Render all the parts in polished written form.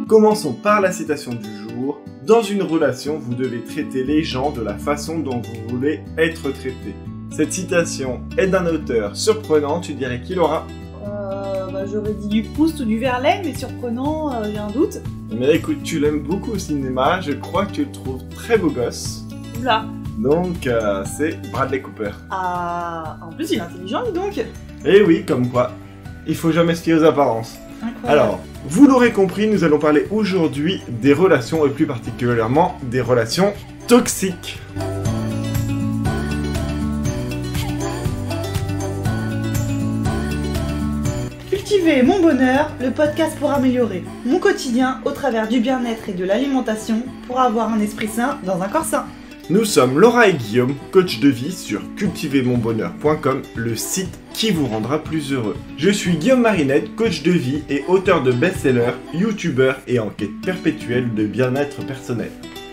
Commençons par la citation du jour. Dans une relation, vous devez traiter les gens de la façon dont vous voulez être traité. Cette citation est d'un auteur surprenant, tu dirais qui Laura? J'aurais dit du Proust ou du Verlaine, mais surprenant, j'ai un doute. Mais écoute, tu l'aimes beaucoup au cinéma, je crois que tu le trouves très beau gosse. Oula. Donc, c'est Bradley Cooper. Ah, en plus il est intelligent, dis donc. Eh oui, comme quoi, il faut jamais se fier aux apparences. Incroyable. Alors, vous l'aurez compris, nous allons parler aujourd'hui des relations, et plus particulièrement des relations toxiques. Cultiver mon bonheur, le podcast pour améliorer mon quotidien au travers du bien-être et de l'alimentation pour avoir un esprit sain dans un corps sain. Nous sommes Laura et Guillaume, coach de vie sur cultivermonbonheur.com, le site qui vous rendra plus heureux. Je suis Guillaume Marinette, coach de vie et auteur de best-sellers, youtubeur et en quête perpétuelle de bien-être personnel.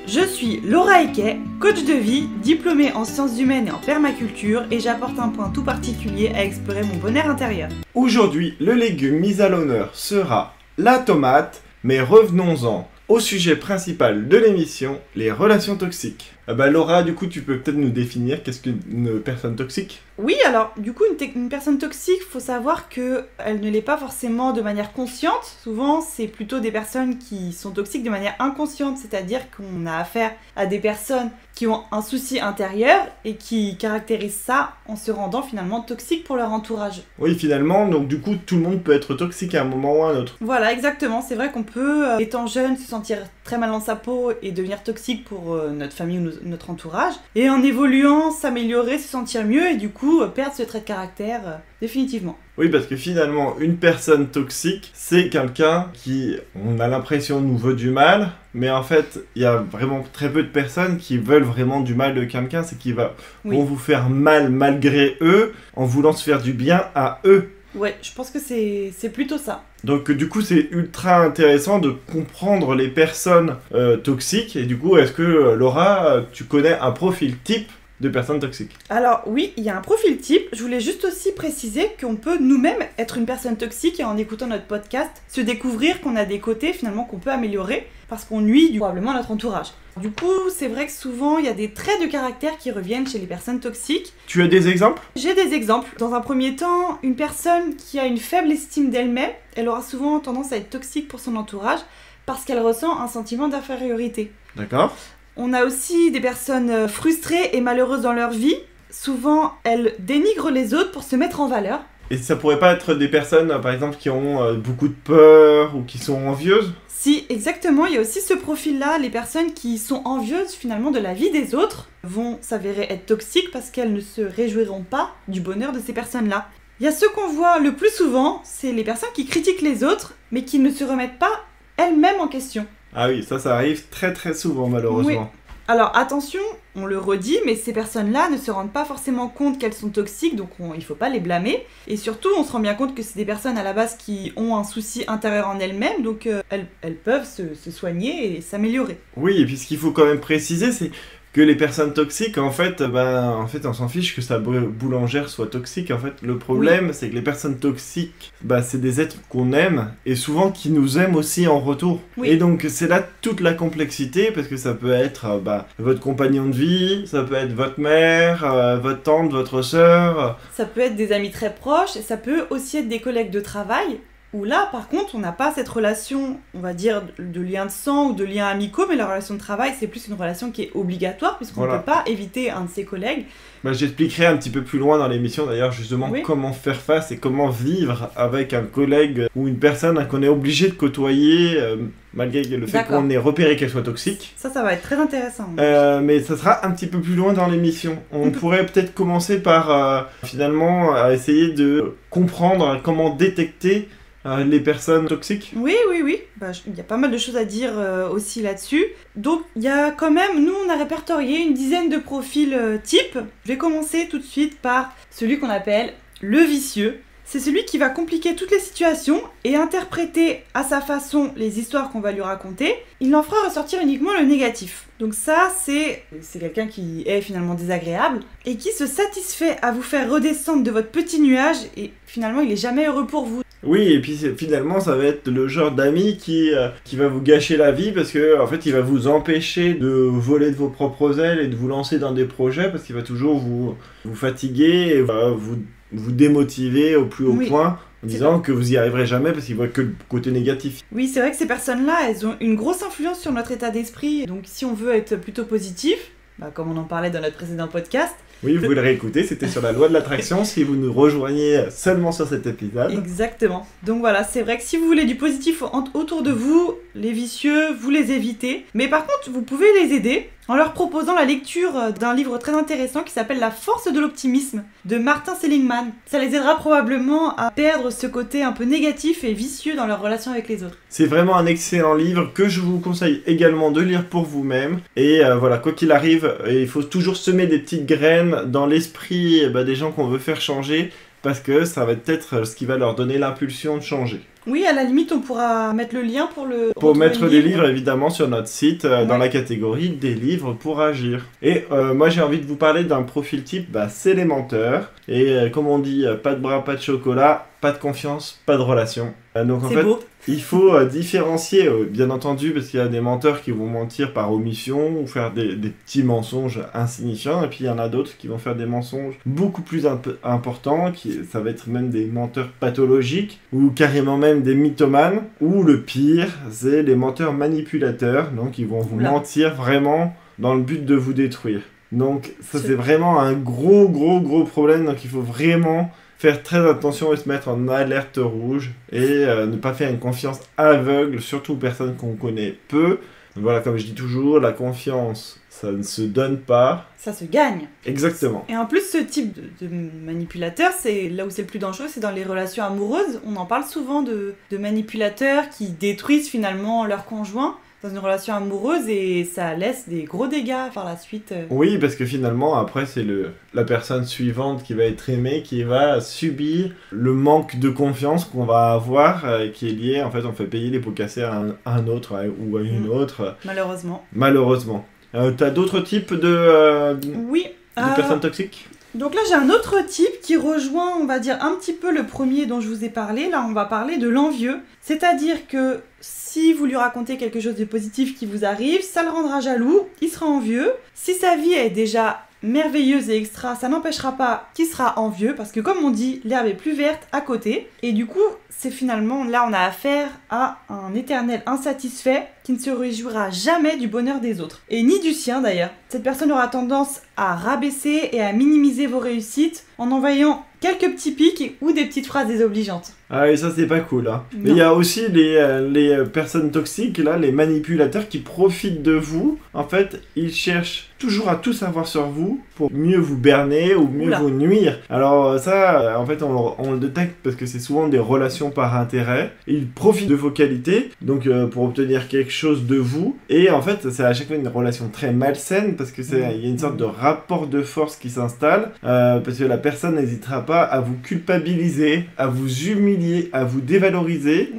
Je suis Laura Eke, coach de vie, diplômée en sciences humaines et en permaculture, et j'apporte un point tout particulier à explorer mon bonheur intérieur. Aujourd'hui, le légume mis à l'honneur sera la tomate, mais revenons-en au sujet principal de l'émission, les relations toxiques. Laura, du coup, tu peux peut-être nous définir qu'est-ce qu'une personne toxique ? Oui, alors, du coup, une personne toxique, faut savoir qu'elle ne l'est pas forcément de manière consciente. Souvent, c'est plutôt des personnes qui sont toxiques de manière inconsciente, c'est-à-dire qu'on a affaire à des personnes qui ont un souci intérieur et qui caractérisent ça en se rendant finalement toxiques pour leur entourage. Oui, finalement, donc du coup, tout le monde peut être toxique à un moment ou à un autre. Voilà, exactement. C'est vrai qu'on peut, étant jeune, se sentir très mal dans sa peau et devenir toxique pour notre famille ou notre entourage. Et en évoluant, s'améliorer, se sentir mieux et du coup, perdre ce trait de caractère définitivement. Oui, parce que finalement, une personne toxique, c'est quelqu'un qui, on a l'impression, nous veut du mal, mais en fait, il y a vraiment très peu de personnes qui veulent vraiment du mal de quelqu'un, c'est qui vont vous faire mal malgré eux, en voulant se faire du bien à eux. Ouais, je pense que c'est plutôt ça. Donc du coup, c'est ultra intéressant de comprendre les personnes toxiques, et du coup, est-ce que, Laura, tu connais un profil type de personnes toxiques? Alors oui, il y a un profil type. Je voulais juste aussi préciser qu'on peut nous-mêmes être une personne toxique et en écoutant notre podcast, se découvrir qu'on a des côtés finalement qu'on peut améliorer parce qu'on nuit probablement à notre entourage. Du coup, c'est vrai que souvent, il y a des traits de caractère qui reviennent chez les personnes toxiques. Tu as des exemples? J'ai des exemples. Dans un premier temps, une personne qui a une faible estime d'elle-même, elle aura souvent tendance à être toxique pour son entourage parce qu'elle ressent un sentiment d'infériorité. D'accord. On a aussi des personnes frustrées et malheureuses dans leur vie. Souvent, elles dénigrent les autres pour se mettre en valeur. Et ça pourrait pas être des personnes, par exemple, qui ont beaucoup de peur ou qui sont envieuses? Si, exactement, il y a aussi ce profil-là. Les personnes qui sont envieuses finalement de la vie des autres vont s'avérer être toxiques parce qu'elles ne se réjouiront pas du bonheur de ces personnes-là. Il y a ceux qu'on voit le plus souvent, c'est les personnes qui critiquent les autres, mais qui ne se remettent pas elles-mêmes en question. Ah oui, ça arrive très très souvent malheureusement. Oui. Alors attention, on le redit, mais ces personnes-là ne se rendent pas forcément compte qu'elles sont toxiques, donc il faut pas les blâmer. Et surtout, on se rend bien compte que c'est des personnes à la base qui ont un souci intérieur en elles-mêmes, donc elles peuvent se soigner et s'améliorer. Oui, et puis ce qu'il faut quand même préciser, c'est que les personnes toxiques, en fait, on s'en fiche que sa boulangère soit toxique. En fait, le problème, c'est que les personnes toxiques, c'est des êtres qu'on aime et souvent qui nous aiment aussi en retour. Oui. Et donc, c'est là toute la complexité parce que ça peut être votre compagnon de vie, ça peut être votre mère, votre tante, votre sœur. Ça peut être des amis très proches, et ça peut aussi être des collègues de travail. Où là, par contre, on n'a pas cette relation, on va dire, de lien de sang ou de lien amicaux, mais la relation de travail, c'est plus une relation qui est obligatoire, puisqu'on ne peut pas éviter un de ses collègues. J'expliquerai un petit peu plus loin dans l'émission, d'ailleurs, justement, comment faire face et comment vivre avec un collègue ou une personne qu'on est obligé de côtoyer, malgré le fait qu'on ait repéré qu'elle soit toxique. Ça va être très intéressant. Mais ça sera un petit peu plus loin dans l'émission. On pourrait peut-être commencer par, finalement, essayer de comprendre comment détecter les personnes toxiques. Oui. Il y a pas mal de choses à dire aussi là-dessus. Donc, il y a quand même, nous, on a répertorié une dizaine de profils types. Je vais commencer tout de suite par celui qu'on appelle le vicieux. C'est celui qui va compliquer toutes les situations et interpréter à sa façon les histoires qu'on va lui raconter. il en fera ressortir uniquement le négatif. Donc ça, c'est quelqu'un qui est finalement désagréable et qui se satisfait à vous faire redescendre de votre petit nuage et finalement, il est jamais heureux pour vous. Oui, et puis finalement, ça va être le genre d'ami qui va vous gâcher la vie parce que en fait, il va vous empêcher de voler de vos propres ailes et de vous lancer dans des projets parce qu'il va toujours vous fatiguer et va vous démotiver au plus haut point en disant que vous y arriverez jamais parce qu'il voit que le côté négatif. Oui, c'est vrai que ces personnes-là, elles ont une grosse influence sur notre état d'esprit. Donc si on veut être plutôt positif, comme on en parlait dans notre précédent podcast. Oui, vous le réécoutez, c'était sur la loi de l'attraction si vous nous rejoignez seulement sur cet épisode. Exactement. Donc voilà, c'est vrai que si vous voulez du positif autour de vous, les vicieux, vous les évitez. Mais par contre, vous pouvez les aider en leur proposant la lecture d'un livre très intéressant qui s'appelle La force de l'optimisme de Martin Seligman. Ça les aidera probablement à perdre ce côté un peu négatif et vicieux dans leur relation avec les autres. C'est vraiment un excellent livre que je vous conseille également de lire pour vous-même. Et voilà, quoi qu'il arrive, il faut toujours semer des petites graines dans l'esprit des gens qu'on veut faire changer parce que ça va peut-être ce qui va leur donner l'impulsion de changer. Oui, à la limite, on pourra mettre le lien pour mettre les livres évidemment sur notre site dans la catégorie des livres pour agir. Et moi j'ai envie de vous parler d'un profil type, c'est les menteurs. Et comme on dit, pas de bras, pas de chocolat, pas de confiance, pas de relation. Donc en fait, beau. Il faut différencier, bien entendu, parce qu'il y a des menteurs qui vont mentir par omission ou faire des petits mensonges insignifiants, et puis il y en a d'autres qui vont faire des mensonges beaucoup plus importants, ça va être même des menteurs pathologiques, ou carrément même des mythomanes, ou le pire, c'est les menteurs manipulateurs, donc ils vont vous mentir vraiment dans le but de vous détruire. Donc ça c'est vraiment un gros problème, donc il faut vraiment faire très attention et se mettre en alerte rouge et ne pas faire une confiance aveugle, surtout aux personnes qu'on connaît peu. Donc voilà, comme je dis toujours, la confiance, ça ne se donne pas. Ça se gagne. Exactement. Et en plus, ce type de manipulateur, c'est là où c'est le plus dangereux, c'est dans les relations amoureuses. On en parle souvent de manipulateurs qui détruisent finalement leur conjoint dans une relation amoureuse et ça laisse des gros dégâts par la suite. Oui, parce que finalement, après, c'est la personne suivante qui va être aimée qui va subir le manque de confiance qu'on va avoir qui est lié, en fait, on fait payer les pots cassés à un autre ou à une autre. Malheureusement. T'as d'autres types de personnes toxiques ? Donc là, j'ai un autre type qui rejoint, on va dire, un petit peu le premier dont je vous ai parlé. Là, on va parler de l'envieux. C'est-à-dire que si vous lui racontez quelque chose de positif qui vous arrive, ça le rendra jaloux, il sera envieux. Si sa vie est déjà merveilleuse et extra, ça n'empêchera pas qu'il sera envieux, parce que comme on dit, l'herbe est plus verte à côté. Et du coup, c'est finalement, là, on a affaire à un éternel insatisfait qui ne se réjouira jamais du bonheur des autres. Et ni du sien d'ailleurs. Cette personne aura tendance à rabaisser et à minimiser vos réussites en envoyant quelques petits pics ou des petites phrases désobligeantes. Ah et ça c'est pas cool hein. Mais il y a aussi les personnes toxiques là, les manipulateurs qui profitent de vous. En fait, ils cherchent toujours à tout savoir sur vous pour mieux vous berner ou mieux vous nuire. Alors ça, en fait, on le détecte parce que c'est souvent des relations par intérêt. Ils profitent de vos qualités, donc pour obtenir quelque chose de vous. Et en fait, c'est à chaque fois une relation très malsaine parce que il y a une sorte de rapport de force qui s'installe parce que la personne n'hésitera pas à vous culpabiliser, à vous humilier, à vous dévaloriser.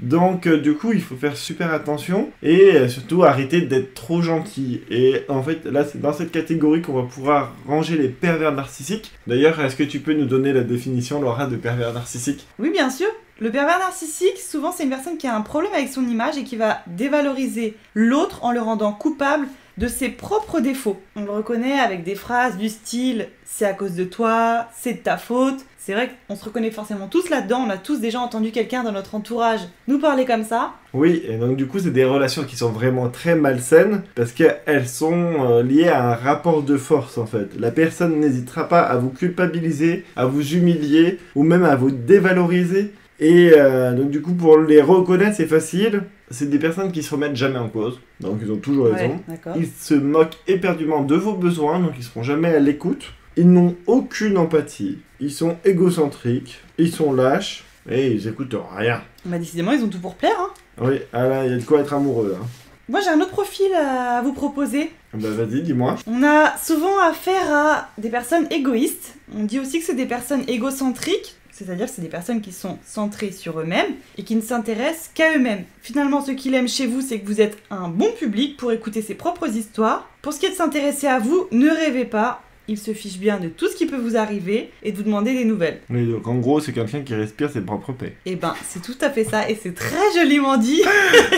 Donc du coup, il faut faire super attention et surtout arrêter d'être trop gentil. Et en fait, là, c'est dans cette catégorie qu'on va pouvoir ranger les pervers narcissiques. D'ailleurs, est-ce que tu peux nous donner la définition, Laura, de pervers narcissique ? Oui, bien sûr. Le pervers narcissique, souvent, c'est une personne qui a un problème avec son image et qui va dévaloriser l'autre en le rendant coupable de ses propres défauts. On le reconnaît avec des phrases du style « c'est à cause de toi »,« c'est de ta faute ». C'est vrai qu'on se reconnaît forcément tous là-dedans, on a tous déjà entendu quelqu'un dans notre entourage nous parler comme ça. Oui, et donc du coup c'est des relations qui sont vraiment très malsaines parce qu'elles sont liées à un rapport de force en fait. La personne n'hésitera pas à vous culpabiliser, à vous humilier ou même à vous dévaloriser. Et donc du coup pour les reconnaître c'est facile, c'est des personnes qui se remettent jamais en cause, donc ils ont toujours raison. Ils se moquent éperdument de vos besoins, donc ils seront jamais à l'écoute. Ils n'ont aucune empathie, ils sont égocentriques, ils sont lâches et ils écoutent rien. Décidément ils ont tout pour plaire hein. Oui, là il y a de quoi être amoureux hein. Moi j'ai un autre profil à vous proposer. Vas-y, dis-moi. On a souvent affaire à des personnes égoïstes. On dit aussi que c'est des personnes égocentriques. c'est-à-dire que c'est des personnes qui sont centrées sur eux-mêmes et qui ne s'intéressent qu'à eux-mêmes. Finalement, ce qu'il aime chez vous, c'est que vous êtes un bon public pour écouter ses propres histoires. Pour ce qui est de s'intéresser à vous, ne rêvez pas. Il se fiche bien de tout ce qui peut vous arriver et de vous demander des nouvelles. Oui, donc en gros, c'est quelqu'un qui respire ses propres paix. Eh ben, c'est tout à fait ça et c'est très joliment dit.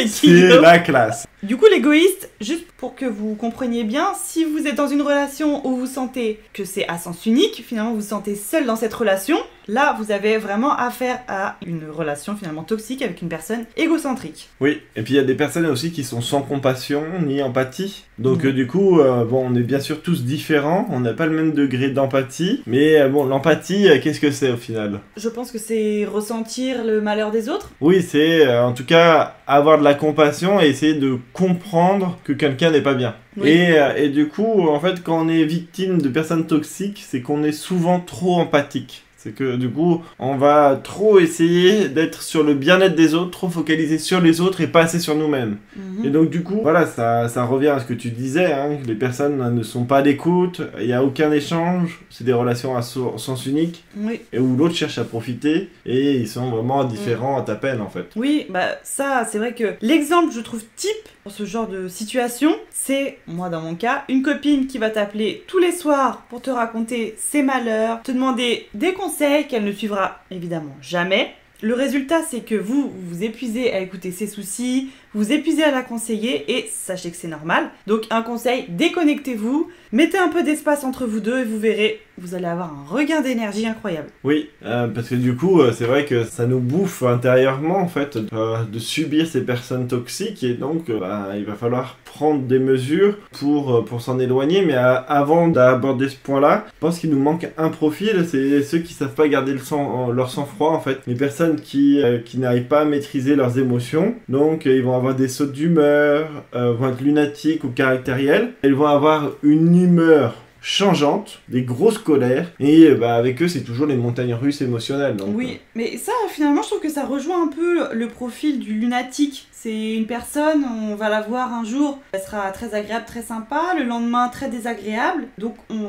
C'est la classe. Du coup, l'égoïste, juste pour que vous compreniez bien, si vous êtes dans une relation où vous sentez que c'est à sens unique, finalement vous vous sentez seul dans cette relation, là vous avez vraiment affaire à une relation finalement toxique avec une personne égocentrique. Oui, et puis il y a des personnes aussi qui sont sans compassion ni empathie. Donc du coup, bon, on est bien sûr tous différents, on n'a pas le même degré d'empathie, mais bon, l'empathie, qu'est-ce que c'est au final? Je pense que c'est ressentir le malheur des autres. Oui, c'est en tout cas avoir de la compassion et essayer de comprendre que quelqu'un n'est pas bien. Oui. Et du coup, en fait, quand on est victime de personnes toxiques, c'est qu'on est souvent trop empathique. C'est que du coup, on va trop essayer d'être sur le bien-être des autres, trop focaliser sur les autres et pas assez sur nous-mêmes. Et donc du coup, voilà, ça revient à ce que tu disais, hein, les personnes ne sont pas d'écoute, il n'y a aucun échange, c'est des relations à sens unique, Oui. et où l'autre cherche à profiter, et ils sont vraiment différents à ta peine en fait. Oui, bah ça, c'est vrai que l'exemple, je trouve, type pour ce genre de situation, c'est, moi dans mon cas, une copine qui va t'appeler tous les soirs pour te raconter ses malheurs, te demander des conseils qu'elle ne suivra évidemment jamais. Le résultat, c'est que vous vous épuisez à écouter ses soucis, vous vous épuisez à la conseiller, et sachez que c'est normal. Donc un conseil, déconnectez-vous, mettez un peu d'espace entre vous deux et vous verrez, vous allez avoir un regain d'énergie incroyable. Oui, parce que du coup, c'est vrai que ça nous bouffe intérieurement en fait de subir ces personnes toxiques, et donc il va falloir prendre des mesures pour s'en éloigner. Mais avant d'aborder ce point-là, je pense qu'il nous manque un profil, c'est ceux qui savent pas garder leur sang-froid en fait. Les personnes qui n'arrivent pas à maîtriser leurs émotions, donc ils vont avoir des sautes d'humeur, vont être lunatiques ou caractériels. Ils vont avoir une humeur changeante, des grosses colères, et avec eux c'est toujours les montagnes russes émotionnelles. Donc, oui, mais ça finalement je trouve que ça rejoint un peu le profil du lunatique. C'est une personne, on va la voir un jour, elle sera très agréable, très sympa, le lendemain très désagréable, donc on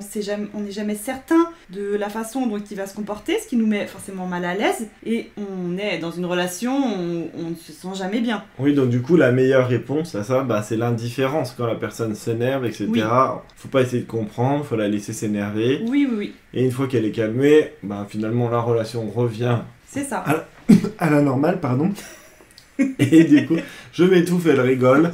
n'est jamais certain de la façon dont il va se comporter, ce qui nous met forcément mal à l'aise, et on est dans une relation où on ne se sent jamais bien. Oui, donc du coup la meilleure réponse à ça, c'est l'indifférence. Quand la personne s'énerve, etc., Oui. faut pas essayer de comprendre, faut la laisser s'énerver, Oui, oui, oui, et une fois qu'elle est calmée, finalement la relation revient c'est ça. à la normale, pardon. Et du coup, je m'étouffe, elle rigole.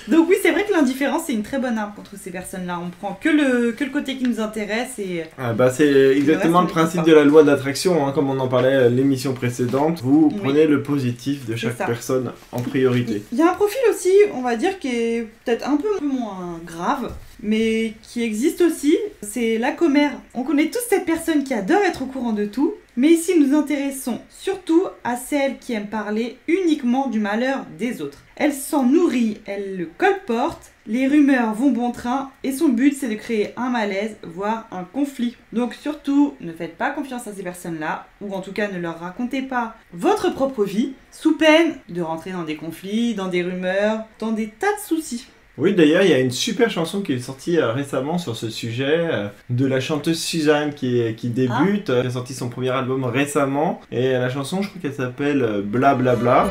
Donc oui, c'est vrai que l'indifférence c'est une très bonne arme contre ces personnes-là. On prend que le côté qui nous intéresse et... C'est exactement le principe de la loi d'attraction, hein, comme on en parlait à l'émission précédente. Vous Oui. prenez le positif de chaque ça. personne en priorité. Il y a un profil aussi, on va dire, qui est peut-être un peu moins grave, mais qui existe aussi, c'est la commère. On connaît tous cette personne qui adore être au courant de tout, mais ici nous nous intéressons surtout à celle qui aime parler uniquement du malheur des autres. Elle s'en nourrit, elle le colporte, les rumeurs vont bon train, et son but c'est de créer un malaise, voire un conflit. Donc surtout, ne faites pas confiance à ces personnes-là, ou en tout cas ne leur racontez pas votre propre vie, sous peine de rentrer dans des conflits, dans des rumeurs, dans des tas de soucis. Oui, d'ailleurs, il y a une super chanson qui est sortie récemment sur ce sujet de la chanteuse Suzanne qui débute, qui a sorti son premier album récemment. Et la chanson, je crois qu'elle s'appelle Blablabla.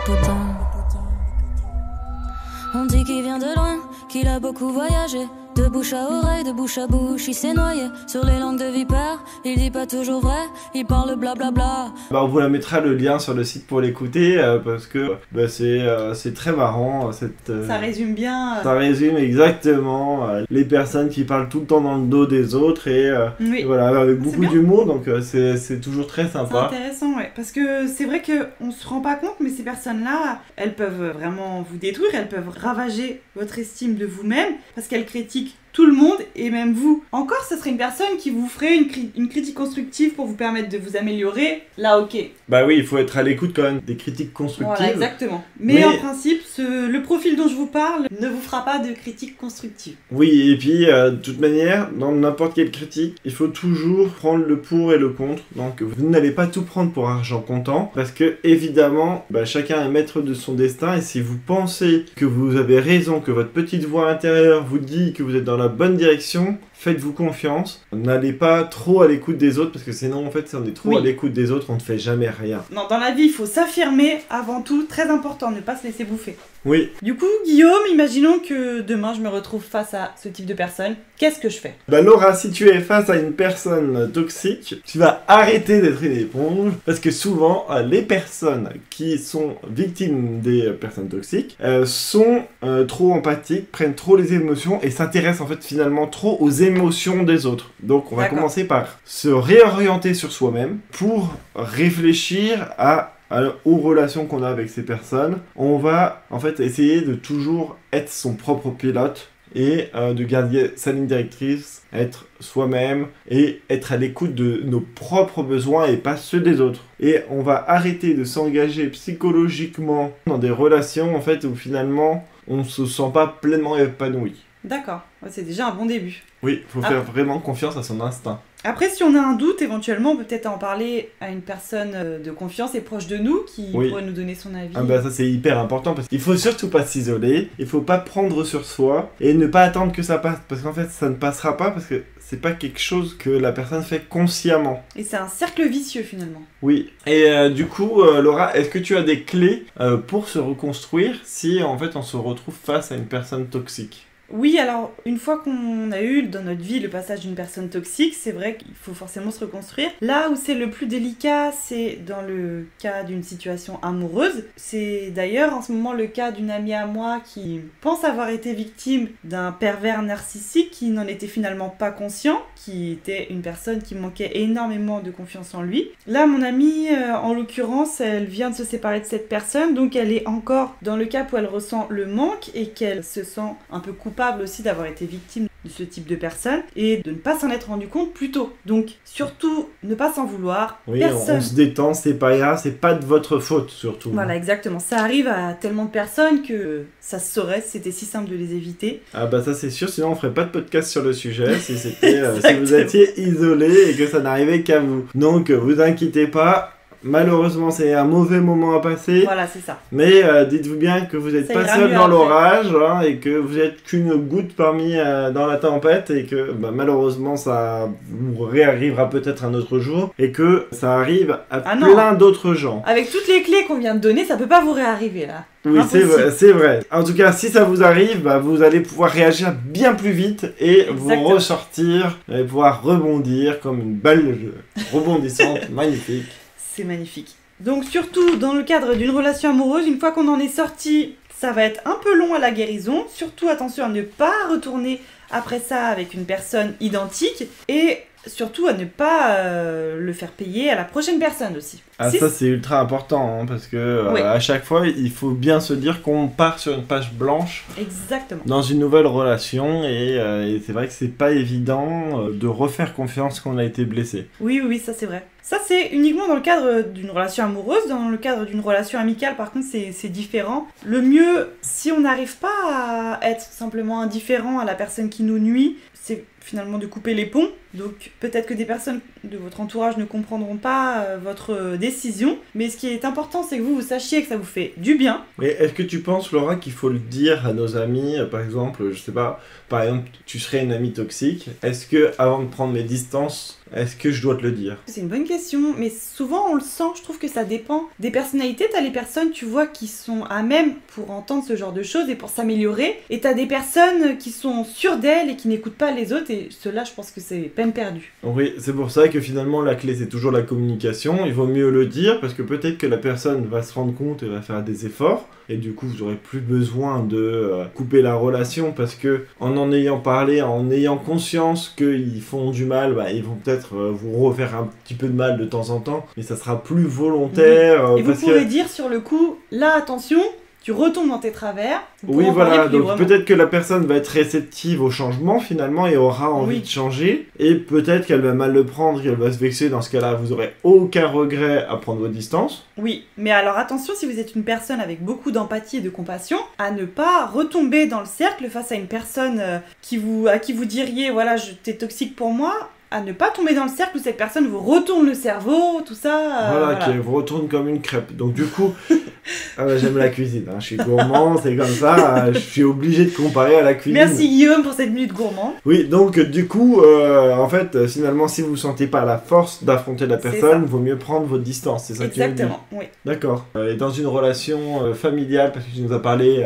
On dit qu'il vient de loin, qu'il a beaucoup voyagé. De bouche à oreille, de bouche à bouche, il s'est noyé sur les langues de vipère. Il dit pas toujours vrai, il parle blablabla. On vous la mettra le lien sur le site pour l'écouter parce que c'est très marrant. Ça résume bien. Ça résume exactement les personnes qui parlent tout le temps dans le dos des autres et voilà, avec beaucoup d'humour, donc c'est toujours très sympa. C'est intéressant, ouais, parce que c'est vrai qu'on se rend pas compte, mais ces personnes-là, elles peuvent vraiment vous détruire, elles peuvent ravager votre estime de vous-même, parce qu'elles critiquent tout le monde et même vous. Encore, ce serait une personne qui vous ferait une critique constructive pour vous permettre de vous améliorer. Là, ok. Bah oui, il faut être à l'écoute quand même des critiques constructives. Voilà, exactement. Mais en principe, le profil dont je vous parle ne vous fera pas de critique constructive. Oui, et puis de toute manière, dans n'importe quelle critique, il faut toujours prendre le pour et le contre. Donc vous n'allez pas tout prendre pour argent comptant, parce que évidemment, chacun est maître de son destin, et si vous pensez que vous avez raison, que votre petite voix intérieure vous dit que vous êtes dans la bonne direction, faites-vous confiance, n'allez pas trop à l'écoute des autres, parce que sinon, en fait, si on est trop Oui. à l'écoute des autres, on ne fait jamais rien. Non, dans la vie, il faut s'affirmer avant tout, très important, ne pas se laisser bouffer. Oui, Du coup, Guillaume, imaginons que demain je me retrouve face à ce type de personne. Qu'est-ce que je fais? bah Laura, si tu es face à une personne toxique, tu vas arrêter d'être une éponge, parce que souvent, les personnes qui sont victimes des personnes toxiques sont trop empathiques, prennent trop les émotions et s'intéressent en fait finalement trop aux émotions des autres. Donc on va D'accord. commencer par se réorienter sur soi-même pour réfléchir aux relations qu'on a avec ces personnes. On va en fait essayer de toujours être son propre pilote et de garder sa ligne directrice, être soi-même et être à l'écoute de nos propres besoins et pas ceux des autres. Et on va arrêter de s'engager psychologiquement dans des relations en fait où finalement on se sent pas pleinement épanoui. D'accord, ouais, c'est déjà un bon début. Oui, faut faire vraiment confiance à son instinct. Après, si on a un doute, éventuellement, on peut peut-être en parler à une personne de confiance et proche de nous qui Oui. pourrait nous donner son avis. Ah bah ça c'est hyper important parce qu'il faut surtout pas s'isoler, il faut pas prendre sur soi et ne pas attendre que ça passe parce qu'en fait ça ne passera pas parce que c'est pas quelque chose que la personne fait consciemment. Et c'est un cercle vicieux finalement. Oui. Et du coup Laura, est-ce que tu as des clés pour se reconstruire si en fait on se retrouve face à une personne toxique ? Oui, alors une fois qu'on a eu dans notre vie le passage d'une personne toxique, c'est vrai qu'il faut forcément se reconstruire. Là où c'est le plus délicat, c'est dans le cas d'une situation amoureuse. C'est d'ailleurs en ce moment le cas d'une amie à moi qui pense avoir été victime d'un pervers narcissique qui n'en était finalement pas conscient, qui était une personne qui manquait énormément de confiance en lui. Là, mon amie, en l'occurrence, elle vient de se séparer de cette personne, donc elle est encore dans le cas où elle ressent le manque et qu'elle se sent un peu coupable aussi d'avoir été victime de ce type de personne et de ne pas s'en être rendu compte plus tôt. Donc surtout ne pas s'en vouloir. Oui, Personne. on se détend, c'est pas grave, c'est pas de votre faute surtout. Voilà, exactement. Ça arrive à tellement de personnes que ça se saurait, c'était si simple de les éviter. Ah bah ça c'est sûr, sinon on ferait pas de podcast sur le sujet si c'était si vous étiez isolé et que ça n'arrivait qu'à vous. Donc vous inquiétez pas. Malheureusement, c'est un mauvais moment à passer. Voilà, c'est ça. Mais dites-vous bien que vous n'êtes Ça pas ira seul mieux dans après. l'orage hein, et que vous êtes qu'une goutte parmi dans la tempête et que malheureusement ça vous réarrivera peut-être un autre jour et que ça arrive à Ah non. plein d'autres gens. Avec toutes les clés qu'on vient de donner, ça peut pas vous réarriver là. Oui, Impossible. c'est vrai. En tout cas, si ça vous arrive, vous allez pouvoir réagir bien plus vite et vous Exactement. ressortir et pouvoir rebondir comme une balle rebondissante magnifique. C'est magnifique. Donc surtout dans le cadre d'une relation amoureuse, une fois qu'on en est sorti, ça va être un peu long à la guérison. Surtout attention à ne pas retourner après ça avec une personne identique et surtout à ne pas le faire payer à la prochaine personne aussi. Ah Si- ça c'est ultra important hein, parce que Oui. à chaque fois il faut bien se dire qu'on part sur une page blanche Exactement. dans une nouvelle relation et c'est vrai que c'est pas évident de refaire confiance quand on a été blessé. Oui, ça c'est vrai. Ça c'est uniquement dans le cadre d'une relation amoureuse. Dans le cadre d'une relation amicale par contre c'est différent. Le mieux, si on n'arrive pas à être simplement indifférent à la personne qui nous nuit, c'est finalement de couper les ponts. Donc peut-être que des personnes de votre entourage ne comprendront pas votre décision, mais ce qui est important c'est que vous sachiez que ça vous fait du bien. Mais est-ce que tu penses Laura qu'il faut le dire à nos amis par exemple, je sais pas, par exemple tu serais une amie toxique, est-ce que avant de prendre mes distances, est-ce que je dois te le dire? C'est une bonne question, mais souvent on le sent, je trouve que ça dépend des personnalités. T'as les personnes, tu vois, qui sont à même pour entendre ce genre de choses et pour s'améliorer, et t'as des personnes qui sont sûres d'elles et qui n'écoutent pas les autres, et ceux-là, je pense que c'est peine perdue. Oui, c'est pour ça que finalement la clé c'est toujours la communication, il vaut mieux le dire parce que peut-être que la personne va se rendre compte et va faire des efforts et du coup vous aurez plus besoin de couper la relation parce que en ayant parlé, en ayant conscience qu'ils font du mal, ils vont peut-être vous refaire un petit peu de mal de temps en temps mais ça sera plus volontaire Et vous parce pourrez que... dire sur le coup, là attention, tu retombes dans tes travers. Vous Oui, pourrez en parler voilà, plus donc librement. peut-être que la personne va être réceptive au changement finalement et aura envie Oui. de changer, et peut-être qu'elle va mal le prendre, qu'elle va se vexer. Dans ce cas-là, vous aurez aucun regret à prendre vos distances. Oui, mais alors attention si vous êtes une personne avec beaucoup d'empathie et de compassion, à ne pas retomber dans le cercle face à une personne à qui vous diriez, voilà, t'es toxique pour moi. à ne pas tomber dans le cercle où cette personne vous retourne le cerveau, tout ça. Voilà, qui vous retourne comme une crêpe. Donc du coup, j'aime la cuisine, hein. Je suis gourmand, c'est comme ça, je suis obligé de comparer à la cuisine. Merci Guillaume pour cette minute gourmand. Oui, donc du coup, en fait, finalement, si vous ne sentez pas la force d'affronter la personne, il vaut mieux prendre votre distance, c'est ça que tu veux dire. Exactement, oui. D'accord. Et dans une relation familiale, parce que tu nous as parlé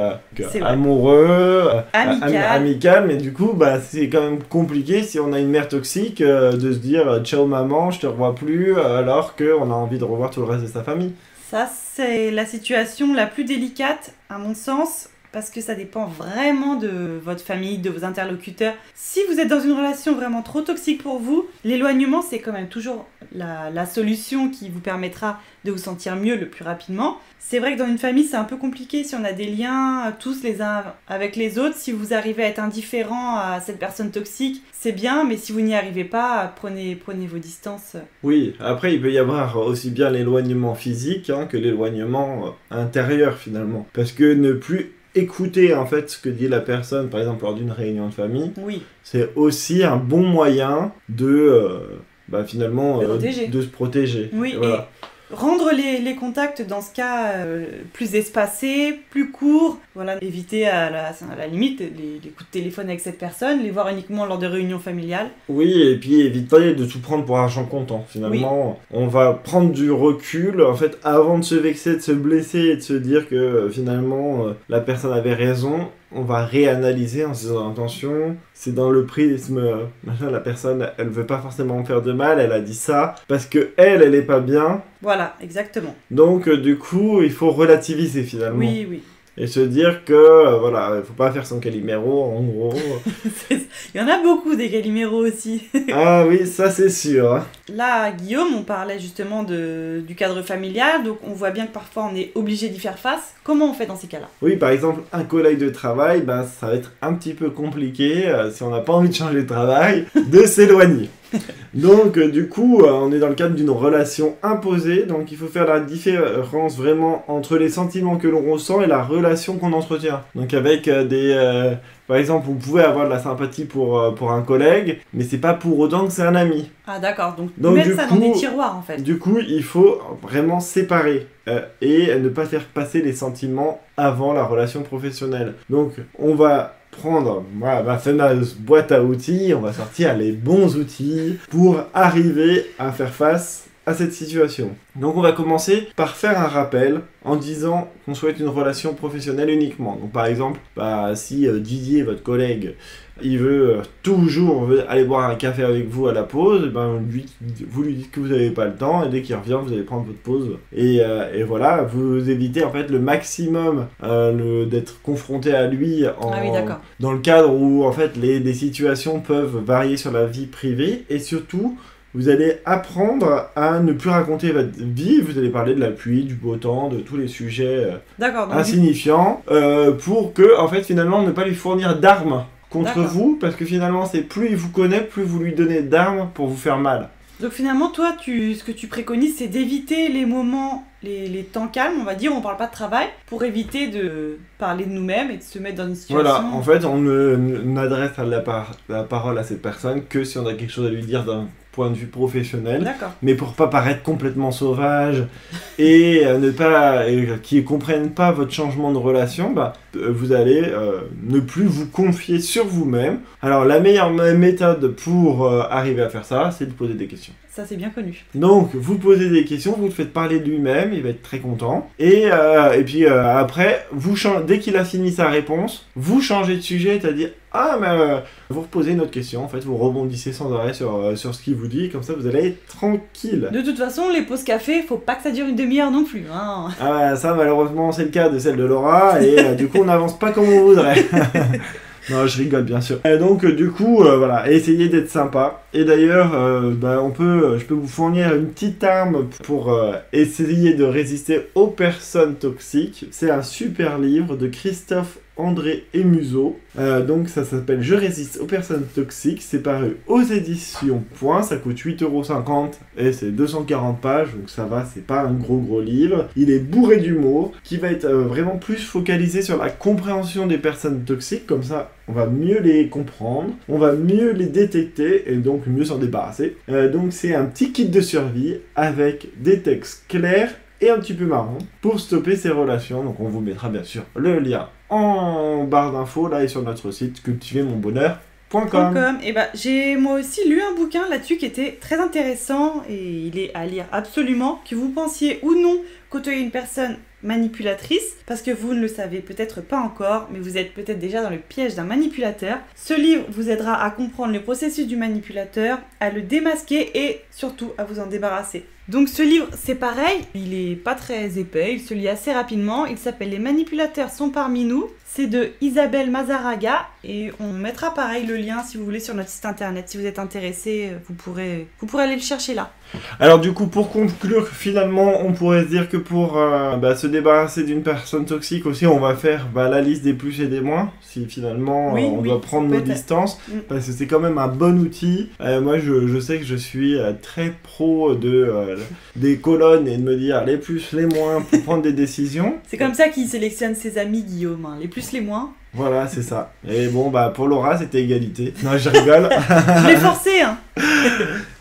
amoureux, amical, mais du coup, c'est quand même compliqué si on a une mère toxique de se dire « Ciao maman, je te revois plus », alors qu'on a envie de revoir tout le reste de sa famille. Ça, c'est la situation la plus délicate, à mon sens, parce que ça dépend vraiment de votre famille, de vos interlocuteurs. Si vous êtes dans une relation vraiment trop toxique pour vous, l'éloignement, c'est quand même toujours la solution qui vous permettra de vous sentir mieux le plus rapidement. C'est vrai que dans une famille, c'est un peu compliqué si on a des liens tous les uns avec les autres. Si vous arrivez à être indifférent à cette personne toxique, c'est bien, mais si vous n'y arrivez pas, prenez vos distances. Oui, après, il peut y avoir aussi bien l'éloignement physique que l'éloignement intérieur, finalement. Parce que ne plus écouter en fait ce que dit la personne, par exemple lors d'une réunion de famille, c'est aussi un bon moyen de finalement de se protéger. Oui, voilà. Et rendre les contacts dans ce cas plus espacés, plus courts, voilà, éviter à la limite les coups de téléphone avec cette personne, les voir uniquement lors de réunions familiales. Oui, et puis éviter de tout prendre pour argent comptant. Finalement, on va prendre du recul en fait avant de se vexer, de se blesser et de se dire que finalement la personne avait raison. On va réanalyser en se disant attention, c'est dans le prisme, la personne, elle veut pas forcément me faire de mal, elle a dit ça, parce que elle est pas bien. Voilà, exactement. Donc du coup, il faut relativiser finalement. Oui, oui. Et se dire que, voilà, il faut pas faire son Calimero, en gros. Il y en a beaucoup des Caliméros aussi. Ah oui, ça c'est sûr. Là, Guillaume, on parlait justement du cadre familial, donc on voit bien que parfois on est obligé d'y faire face. Comment on fait dans ces cas-là ? Oui, par exemple, un collègue de travail, ça va être un petit peu compliqué, si on n'a pas envie de changer de travail, de s'éloigner. Donc du coup on est dans le cadre d'une relation imposée, donc il faut faire la différence vraiment entre les sentiments que l'on ressent et la relation qu'on entretient. Donc avec par exemple, vous pouvez avoir de la sympathie pour un collègue, mais c'est pas pour autant que c'est un ami. Ah d'accord, donc mettre ça dans des tiroirs en fait. Du coup, il faut vraiment séparer et ne pas faire passer les sentiments avant la relation professionnelle. Donc on va prendre ma fameuse boîte à outils, on va sortir les bons outils pour arriver à faire face à cette situation. Donc on va commencer par faire un rappel en disant qu'on souhaite une relation professionnelle uniquement. Donc par exemple, si Didier, votre collègue, il veut toujours aller boire un café avec vous à la pause, vous lui dites que vous n'avez pas le temps et dès qu'il revient, vous allez prendre votre pause. Et voilà, vous évitez en fait le maximum d'être confronté à lui dans le cadre où en fait des situations peuvent varier sur la vie privée et surtout vous allez apprendre à ne plus raconter votre vie, vous allez parler de la pluie, du beau temps, de tous les sujets insignifiants, pour que, en fait, finalement, ne pas lui fournir d'armes contre vous, parce que finalement, c'est plus il vous connaît, plus vous lui donnez d'armes pour vous faire mal. Donc finalement, toi, ce que tu préconises, c'est d'éviter les moments, les temps calmes, on va dire, on parle pas de travail, pour éviter de parler de nous-mêmes et de se mettre dans une situation... Voilà, en fait, on n'adresse la parole à cette personne que si on a quelque chose à lui dire d'un point de vue professionnel, mais pour pas paraître complètement sauvage et qu'ils comprennent pas votre changement de relation, vous allez ne plus vous confier sur vous-même. Alors la meilleure méthode pour arriver à faire ça, c'est de poser des questions. Ça c'est bien connu. Donc vous posez des questions, vous le faites parler de lui-même, il va être très content. Et puis après, dès qu'il a fini sa réponse, vous changez de sujet, c'est-à-dire vous reposez une autre question, en fait, vous rebondissez sans arrêt sur ce qu'il vous dit, comme ça vous allez être tranquille. De toute façon, les pauses café, faut pas que ça dure une demi-heure non plus. Hein. Ça malheureusement c'est le cas de celle de Laura, et du coup on n'avance pas comme on voudrait. Non, je rigole bien sûr. Et donc du coup, voilà, essayez d'être sympa. Et d'ailleurs, je peux vous fournir une petite arme pour essayer de résister aux personnes toxiques. C'est un super livre de Christophe André et Museau. Donc ça s'appelle Je résiste aux personnes toxiques. C'est paru aux éditions Point. Ça coûte 8,50€ et c'est 240 pages. Donc ça va, c'est pas un gros livre. Il est bourré d'humour qui va être vraiment plus focalisé sur la compréhension des personnes toxiques. Comme ça, on va mieux les comprendre, on va mieux les détecter et donc mieux s'en débarrasser. Donc c'est un petit kit de survie avec des textes clairs et un petit peu marrant pour stopper ces relations. Donc on vous mettra bien sûr le lien en barre d'infos là et sur notre site cultivermonbonheur.com. Et bah, j'ai moi aussi lu un bouquin là-dessus qui était très intéressant et il est à lire absolument, que vous pensiez ou non côtoyer une personne manipulatrice, parce que vous ne le savez peut-être pas encore, mais vous êtes peut-être déjà dans le piège d'un manipulateur. Ce livre vous aidera à comprendre le processus du manipulateur, à le démasquer et surtout à vous en débarrasser. Donc ce livre, c'est pareil, il est pas très épais, il se lit assez rapidement, il s'appelle Les manipulateurs sont parmi nous, c'est de Isabelle Mazaraga et on mettra pareil le lien si vous voulez sur notre site internet. Si vous êtes intéressé, vous pourrez aller le chercher là. Alors du coup, pour conclure, finalement, on pourrait se dire que pour se débarrasser d'une personne toxique aussi, on va faire la liste des plus et des moins, si finalement on doit prendre nos distances, parce que c'est quand même un bon outil. Moi, je sais que je suis très pro des colonnes et de me dire les plus, les moins pour prendre des décisions. C'est comme ça qu'il sélectionne ses amis, Guillaume, hein. Les plus, les moins. Voilà, c'est ça. Et bon, pour Laura, c'était égalité. Non, je rigole. Je l'ai forcé, hein.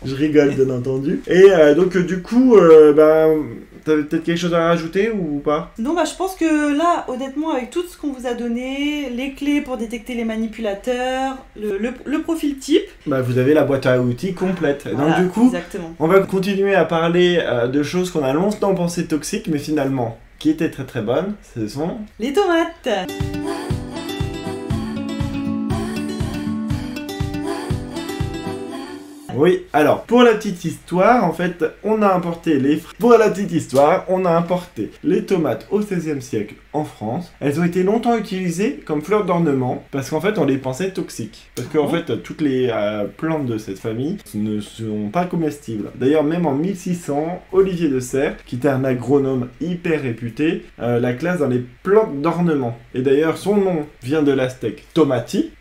Je rigole, bien entendu. Et donc, du coup, t'avais peut-être quelque chose à rajouter ou pas? Non, je pense que là, honnêtement, avec tout ce qu'on vous a donné, les clés pour détecter les manipulateurs, le profil type... vous avez la boîte à outils complète. Voilà, donc, du coup, exactement. On va continuer à parler de choses qu'on a longtemps pensé toxiques, mais finalement, qui étaient très très bonnes. Ce sont... les tomates. Oui, alors, pour la petite histoire, en fait, on a importé les tomates au XVIe siècle en France. Elles ont été longtemps utilisées comme fleurs d'ornement, parce qu'en fait, on les pensait toxiques. Parce qu'en fait, toutes les plantes de cette famille ne sont pas comestibles. D'ailleurs, même en 1600, Olivier de Serres, qui était un agronome hyper réputé, la classe dans les plantes d'ornement. Et d'ailleurs, son nom vient de l'aztèque tomati,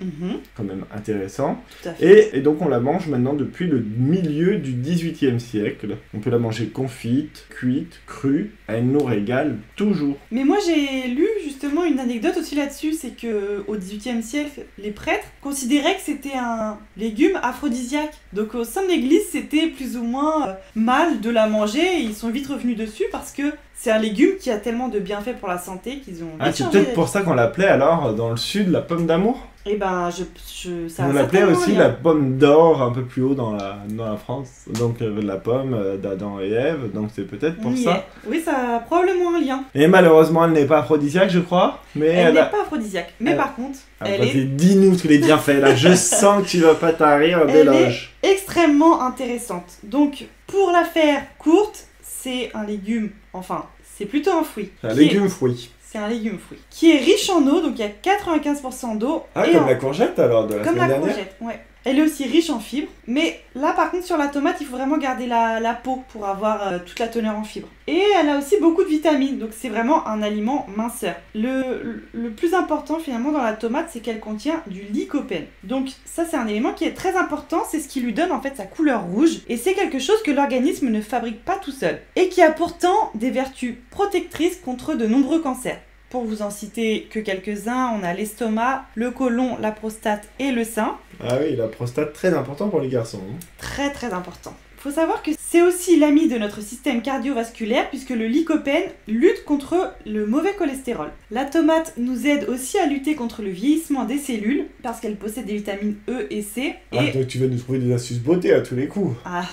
quand même intéressant. Tout à fait. Et donc, on la mange maintenant depuis le milieu du XVIIIe siècle. On peut la manger confite, cuite, crue, elle nous régale toujours. Mais moi j'ai lu justement une anecdote aussi là-dessus, c'est que au XVIIIe siècle, les prêtres considéraient que c'était un légume aphrodisiaque. Donc au sein de l'église, c'était plus ou moins mal de la manger et ils sont vite revenus dessus parce que c'est un légume qui a tellement de bienfaits pour la santé qu'ils ont... c'est peut-être pour ça qu'on l'appelait alors dans le sud la pomme d'amour. Eh ben, ça on l'appelait aussi la pomme d'or un peu plus haut dans la France. Donc la pomme d'Adam et Ève, donc c'est peut-être pour ça. Oui, ça a probablement un lien. Et malheureusement, elle n'est pas aphrodisiaque, je crois. Mais elle n'est pas aphrodisiaque, mais par contre, dis-nous tous les bienfaits là, je sens que tu vas pas t'arrêter en déloge. Elle est extrêmement intéressante. Donc, pour la faire courte, c'est un légume, enfin, c'est plutôt un fruit. C'est un légume-fruit. C'est un légume-fruit qui est riche en eau, donc il y a 95% d'eau. Ah, comme la courgette alors de la semaine dernière. Comme la courgette, ouais. Elle est aussi riche en fibres, mais là par contre sur la tomate, il faut vraiment garder la peau pour avoir toute la teneur en fibres. Et elle a aussi beaucoup de vitamines, donc c'est vraiment un aliment minceur. Le plus important finalement dans la tomate, c'est qu'elle contient du lycopène. Donc ça c'est un élément qui est très important, c'est ce qui lui donne en fait sa couleur rouge, et c'est quelque chose que l'organisme ne fabrique pas tout seul, et qui a pourtant des vertus protectrices contre de nombreux cancers. Pour vous en citer que quelques-uns, on a l'estomac, le côlon, la prostate et le sein. Ah oui, la prostate, très important pour les garçons. Très très important. Il faut savoir que c'est aussi l'ami de notre système cardiovasculaire puisque le lycopène lutte contre le mauvais cholestérol. La tomate nous aide aussi à lutter contre le vieillissement des cellules parce qu'elle possède des vitamines E et C. Donc tu vas nous trouver des astuces beauté à tous les coups. Ah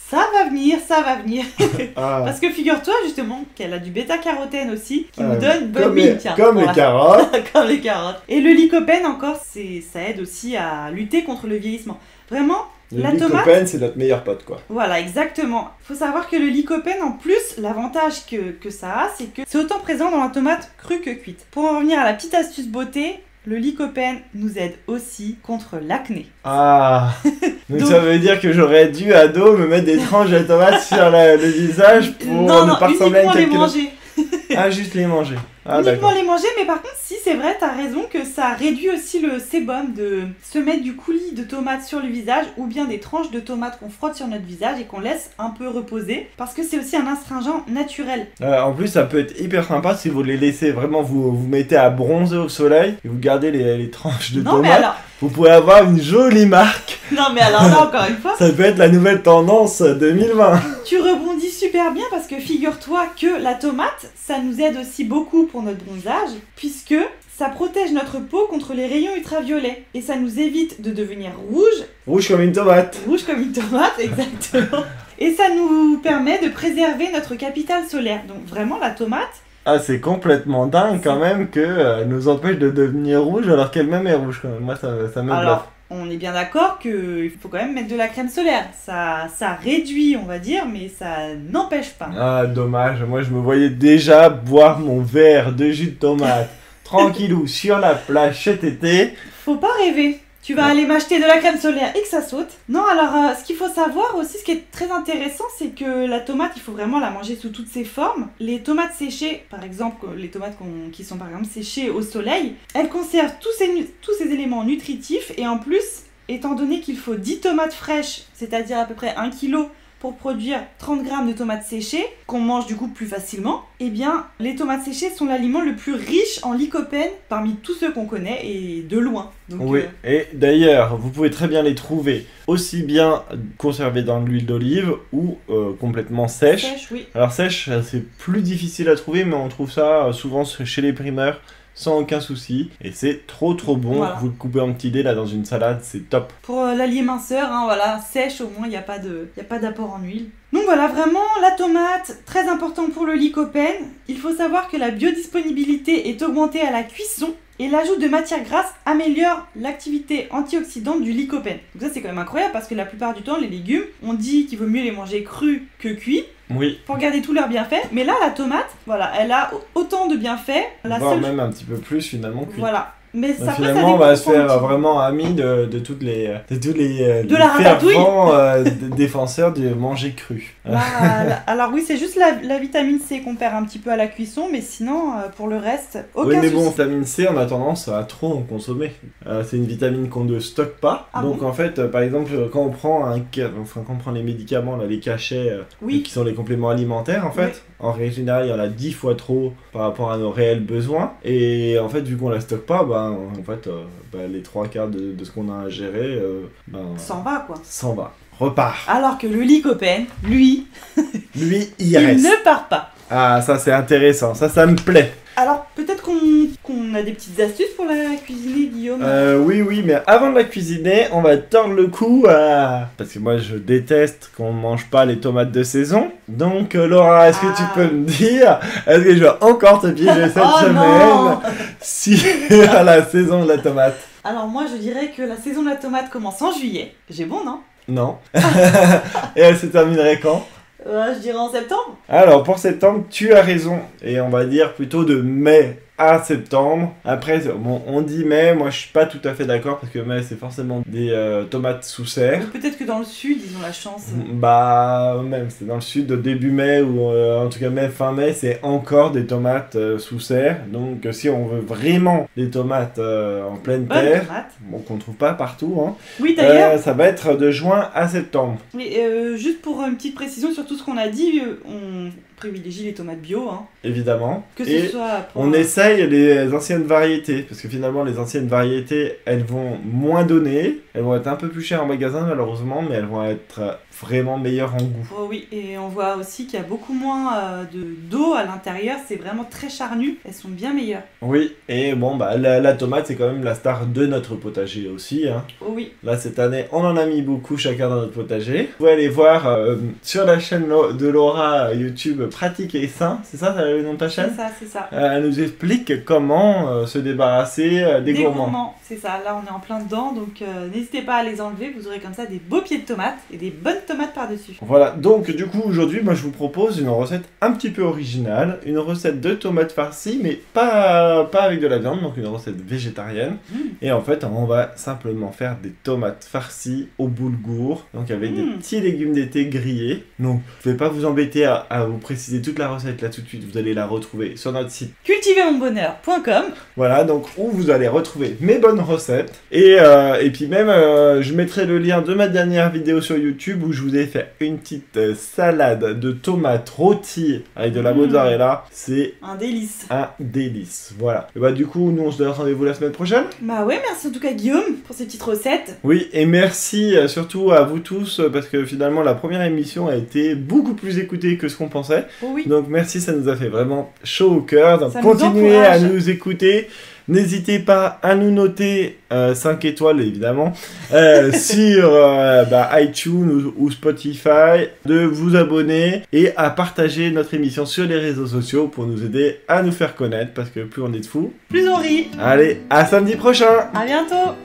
ça va venir. Parce que figure-toi justement qu'elle a du bêta-carotène aussi qui nous donne bonne mine. Comme les carottes. Comme les carottes. Et le lycopène encore, ça aide aussi à lutter contre le vieillissement. Vraiment, la tomate... Le lycopène, c'est notre meilleur pote, quoi. Voilà, exactement. Il faut savoir que le lycopène, en plus, l'avantage que ça a, c'est que c'est autant présent dans la tomate crue que cuite. Pour en revenir à la petite astuce beauté, le lycopène nous aide aussi contre l'acné. Ah. Donc ça veut dire que j'aurais dû, ado, me mettre des tranches de tomates sur le visage pour ne pas ressembler à une les manger. Ah, juste les manger. Ah, uniquement d'accord. les manger, mais par contre, si c'est vrai, t'as raison que ça réduit aussi le sébum de se mettre du coulis de tomates sur le visage ou bien des tranches de tomates qu'on frotte sur notre visage et qu'on laisse un peu reposer parce que c'est aussi un astringent naturel. En plus, ça peut être hyper sympa si vous les laissez vraiment, vous mettez à bronzer au soleil et vous gardez les tranches de Non, mais tomates. alors, Vous pouvez avoir une jolie marque. non, mais alors là, encore une fois, Ça peut être la nouvelle tendance 2020. tu rebondis super bien parce que figure-toi que la tomate, ça nous aide aussi beaucoup pour notre bronzage puisque ça protège notre peau contre les rayons ultraviolets et ça nous évite de devenir Rouge comme une tomate. rouge comme une tomate, exactement. Et ça nous permet de préserver notre capital solaire. Donc vraiment, la tomate, Ah, c'est complètement dingue quand même que elle nous empêche de devenir rouge alors qu'elle-même est rouge quand même. Moi, ça me bluffe. alors, on est bien d'accord qu'il faut quand même mettre de la crème solaire. Ça réduit, on va dire, mais ça n'empêche pas. Ah, dommage. Moi, je me voyais déjà boire mon verre de jus de tomate tranquillou sur la plage cet été. Faut pas rêver. Tu vas aller m'acheter de la crème solaire et que ça saute. Non, alors ce qu'il faut savoir aussi, ce qui est très intéressant, c'est que la tomate, il faut vraiment la manger sous toutes ses formes. Les tomates séchées, par exemple, les tomates qui sont par exemple séchées au soleil, elles conservent tous ces éléments nutritifs et en plus, étant donné qu'il faut 10 tomates fraîches, c'est-à-dire à peu près 1 kg pour produire 30 grammes de tomates séchées, qu'on mange du coup plus facilement, eh bien, les tomates séchées sont l'aliment le plus riche en lycopène parmi tous ceux qu'on connaît et de loin. Donc, Oui, et d'ailleurs, vous pouvez très bien les trouver aussi bien conservées dans l'huile d'olive ou complètement sèches. sèche, oui. Alors sèche, c'est plus difficile à trouver, mais on trouve ça souvent chez les primeurs sans aucun souci. Et c'est trop bon. Voilà. Vous le coupez en petits dés là dans une salade, c'est top. Pour l'allié minceur, hein, voilà, sèche au moins, il n'y a pas d'apport en huile. Donc voilà, vraiment, la tomate, très important pour le lycopène. Il faut savoir que la biodisponibilité est augmentée à la cuisson et l'ajout de matières grasses améliore l'activité antioxydante du lycopène. Donc ça, c'est quand même incroyable parce que la plupart du temps, les légumes, on dit qu'il vaut mieux les manger crus que cuits Oui, pour garder tous leurs bienfaits. Mais là, la tomate, voilà, elle a autant de bienfaits. voire même un petit peu plus finalement. Voilà. Mais ça, Donc, après, finalement, on ça va se dépend faire de vraiment amis de tous les De la ratatouille. fervents défenseurs de manger cru. alors oui, c'est juste la vitamine C qu'on perd un petit peu à la cuisson, mais sinon, pour le reste, Oui, aucun mais souci. bon, vitamine C, on a tendance à trop en consommer. C'est une vitamine qu'on ne stocke pas. Ah Donc bon en fait, par exemple, quand on prend quand on prend les médicaments, là, les cachets, Oui. qui sont les compléments alimentaires, en fait, en règle générale, il y en a 10 fois trop par rapport à nos réels besoins. Et en fait, vu qu'on la stocke pas, en fait, les 3/4 de ce qu'on a à gérer, S'en va, quoi. s'en va. Repart. Alors que le lycopène, lui, Lui, il il reste. ne part pas. Ah, ça c'est intéressant, ça me plaît. Alors, peut-être qu'on a des petites astuces pour la cuisiner, Guillaume. Oui, mais avant de la cuisiner, on va tordre le cou à... Parce que moi, je déteste qu'on mange pas les tomates de saison. Donc, Laura, est-ce que tu peux me dire, est-ce que je vais encore te piéger cette Oh semaine non si à la saison de la tomate? Alors moi, je dirais que la saison de la tomate commence en juillet. J'ai bon, non? Non. Et elle se terminerait quand? Je dirais en septembre. Alors, pour septembre, tu as raison. Et on va dire plutôt de mai à septembre. Après, bon, on dit mai, moi je suis pas tout à fait d'accord parce que mai c'est forcément des tomates sous serre. Ou peut-être que dans le sud, ils ont la chance. Bah, même, c'est dans le sud, de début mai ou en tout cas mai, fin mai, c'est encore des tomates sous serre. Donc, si on veut vraiment des tomates en pleine Bonne terre, tomate. bon, qu'on trouve pas partout, hein, Oui, d'ailleurs, ça va être de juin à septembre. juste pour une petite précision sur tout ce qu'on a dit, on privilégie les tomates bio, hein. Évidemment. Que ce Et soit pour on essaye les anciennes variétés, parce que finalement les anciennes variétés, elles vont moins donner, elles vont être un peu plus chères en magasin malheureusement, mais elles vont être vraiment meilleures en goût. Oh oui, et on voit aussi qu'il y a beaucoup moins d'eau à l'intérieur, c'est vraiment très charnu, elles sont bien meilleures. Oui, et bon, la tomate c'est quand même la star de notre potager aussi, hein. Oh oui, Là cette année, on en a mis beaucoup chacun dans notre potager. Vous pouvez aller voir sur la chaîne de Laura YouTube Pratique et Sain, c'est ça le nom de ta chaîne? c'est ça. Elle nous explique comment se débarrasser des gourmands. C'est ça, là on est en plein dedans, donc n'hésitez pas à les enlever, vous aurez comme ça des beaux pieds de tomates et des bonnes tomates par-dessus. Voilà, donc du coup aujourd'hui, moi je vous propose une recette un petit peu originale, une recette de tomates farcies, mais pas avec de la viande, donc une recette végétarienne. Et en fait, on va simplement faire des tomates farcies au boulgour, donc avec des petits légumes d'été grillés. Donc je vais pas vous embêter à vous préciser préciser toute la recette là tout de suite, vous allez la retrouver sur notre site. cultivermonbonheur.com. Voilà, donc où vous allez retrouver mes bonnes recettes. Et puis même, je mettrai le lien de ma dernière vidéo sur YouTube où je vous ai fait une petite salade de tomates rôties avec de la mozzarella. C'est un délice. Un délice, voilà. Et bah du coup, nous on se donne rendez-vous la semaine prochaine. Bah ouais, merci en tout cas Guillaume pour ces petites recettes. Oui, et merci surtout à vous tous parce que finalement la première émission a été beaucoup plus écoutée que ce qu'on pensait. Oh oui. Donc merci, ça nous a fait vraiment chaud au cœur. Donc ça continuez à nous écouter. N'hésitez pas à nous noter 5 étoiles évidemment sur iTunes ou Spotify, de vous abonner et à partager notre émission sur les réseaux sociaux pour nous aider à nous faire connaître parce que plus on est de fous, plus on rit. Allez, à samedi prochain. À bientôt.